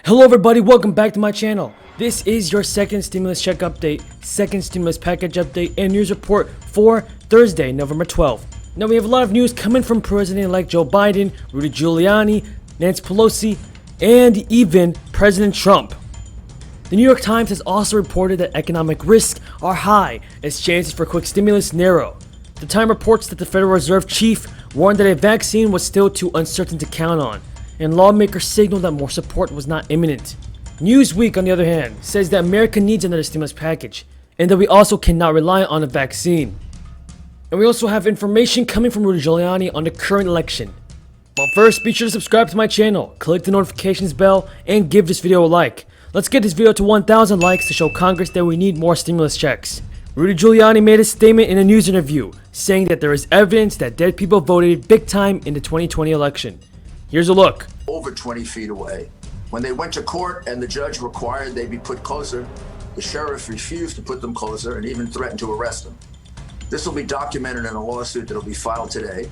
Hello everybody, welcome back to my channel. This is your second stimulus check update, second stimulus package update, and news report for Thursday, November 12th. Now we have a lot of news coming from President-elect Joe Biden, Rudy Giuliani, Nancy Pelosi, and even President Trump. The New York Times has also reported that economic risks are high as chances for quick stimulus narrow. The Times reports that the Federal Reserve Chief warned that a vaccine was still too uncertain to count on, and lawmakers signaled that more support was not imminent. Newsweek, on the other hand, says that America needs another stimulus package, and that we also cannot rely on a vaccine. And we also have information coming from Rudy Giuliani on the current election. But first, be sure to subscribe to my channel, click the notifications bell, and give this video a like. Let's get this video to 1,000 likes to show Congress that we need more stimulus checks. Rudy Giuliani made a statement in a news interview, saying that there is evidence that dead people voted big time in the 2020 election. Here's a look. Over 20 feet away. When they went to court and the judge required they be put closer, the sheriff refused to put them closer and even threatened to arrest them. This will be documented in a lawsuit that will be filed today.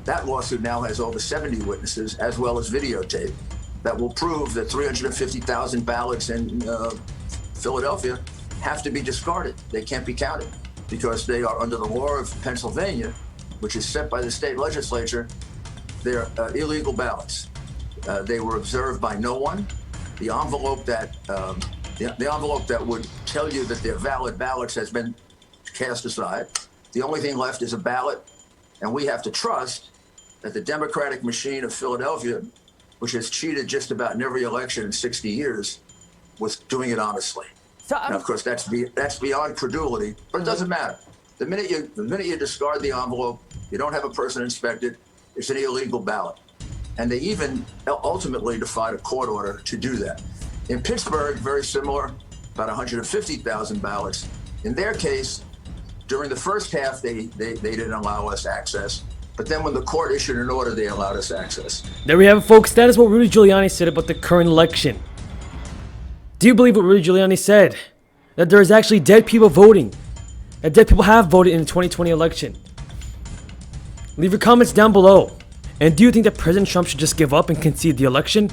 That lawsuit now has over 70 witnesses, as well as videotape, that will prove that 350,000 ballots in Philadelphia have to be discarded. They can't be counted because they are under the law of Pennsylvania, which is set by the state legislature. They're illegal ballots. They were observed by no one. The envelope that would tell you that they're valid ballots has been cast aside. The only thing left is a ballot, and we have to trust that the Democratic machine of Philadelphia, which has cheated just about in every election in 60 years, was doing it honestly. Now, of course, that's beyond credulity, but it doesn't matter. The minute you discard the envelope, you don't have a person inspect it. It's an illegal ballot. And they even ultimately defied a court order to do that. In Pittsburgh, very similar, about 150,000 ballots. In their case, during the first half, they didn't allow us access. But then when the court issued an order, they allowed us access. There we have it, folks. That is what Rudy Giuliani said about the current election. Do you believe what Rudy Giuliani said? That there is actually dead people voting. That dead people have voted in the 2020 election. Leave your comments down below. And do you think that President Trump should just give up and concede the election?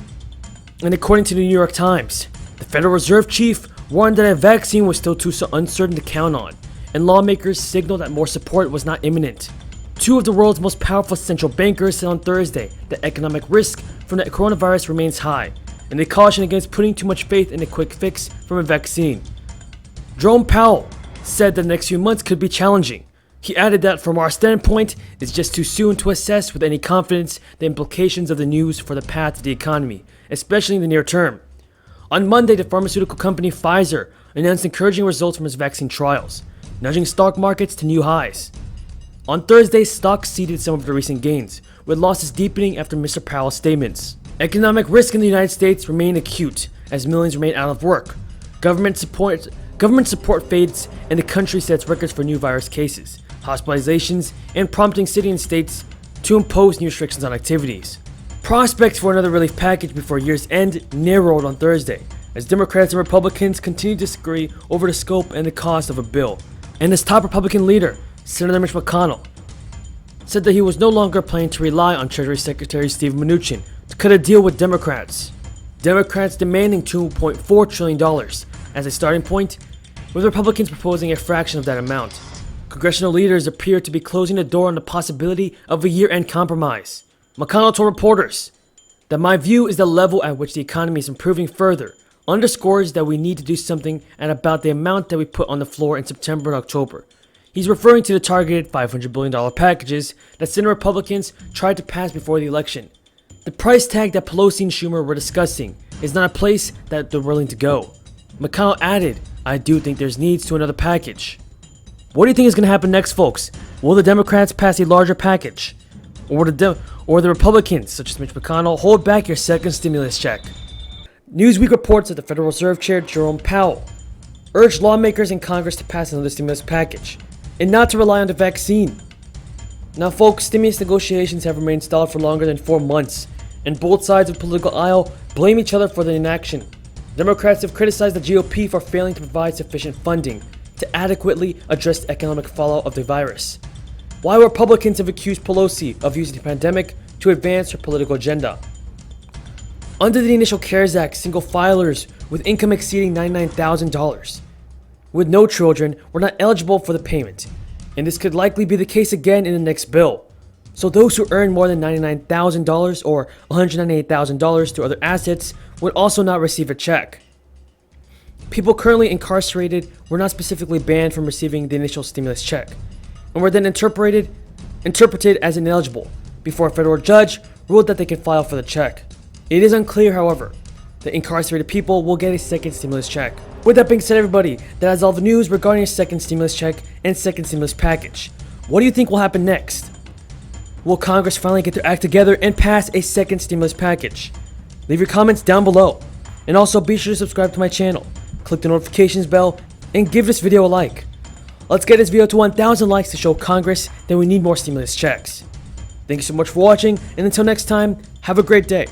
And according to the New York Times, the Federal Reserve Chief warned that a vaccine was still too uncertain to count on, and lawmakers signaled that more support was not imminent. Two of the world's most powerful central bankers said on Thursday that economic risk from the coronavirus remains high, and they cautioned against putting too much faith in a quick fix from a vaccine. Jerome Powell said that the next few months could be challenging. He added that from our standpoint, it's just too soon to assess with any confidence the implications of the news for the path of the economy, especially in the near term. On Monday, the pharmaceutical company Pfizer announced encouraging results from its vaccine trials, nudging stock markets to new highs. On Thursday, stocks ceded some of the recent gains, with losses deepening after Mr. Powell's statements. Economic risk in the United States remain acute as millions remain out of work. Government support fades, and the country sets records for new virus cases, hospitalizations, and prompting cities and states to impose new restrictions on activities. Prospects for another relief package before year's end narrowed on Thursday, as Democrats and Republicans continue to disagree over the scope and the cost of a bill. And this top Republican leader, Senator Mitch McConnell, said that he was no longer planning to rely on Treasury Secretary Steve Mnuchin to cut a deal with Democrats. Democrats demanding $2.4 trillion as a starting point, with Republicans proposing a fraction of that amount. Congressional leaders appear to be closing the door on the possibility of a year-end compromise. McConnell told reporters that my view is the level at which the economy is improving further underscores that we need to do something at about the amount that we put on the floor in September and October. He's referring to the targeted $500 billion packages that Senate Republicans tried to pass before the election. The price tag that Pelosi and Schumer were discussing is not a place that they're willing to go. McConnell added, I do think there's needs to another package. What do you think is going to happen next, folks? Will the Democrats pass a larger package? Or the Republicans, such as Mitch McConnell, hold back your second stimulus check? Newsweek reports that the Federal Reserve Chair Jerome Powell urged lawmakers in Congress to pass another stimulus package and not to rely on the vaccine. Now, folks, stimulus negotiations have remained stalled for longer than 4 months, and both sides of the political aisle blame each other for the inaction. Democrats have criticized the GOP for failing to provide sufficient funding to adequately address the economic fallout of the virus, while Republicans have accused Pelosi of using the pandemic to advance her political agenda. Under the initial CARES Act, single filers with income exceeding $99,000 with no children were not eligible for the payment, and this could likely be the case again in the next bill. So those who earn more than $99,000 or $198,000 through other assets would also not receive a check. People currently incarcerated were not specifically banned from receiving the initial stimulus check, and were then interpreted as ineligible before a federal judge ruled that they could file for the check. It is unclear, however, that incarcerated people will get a second stimulus check. With that being said, everybody, that is all the news regarding a second stimulus check and second stimulus package. What do you think will happen next? Will Congress finally get their act together and pass a second stimulus package? Leave your comments down below. And also be sure to subscribe to my channel, click the notifications bell, and give this video a like. Let's get this video to 1,000 likes to show Congress that we need more stimulus checks. Thank you so much for watching, and until next time, have a great day.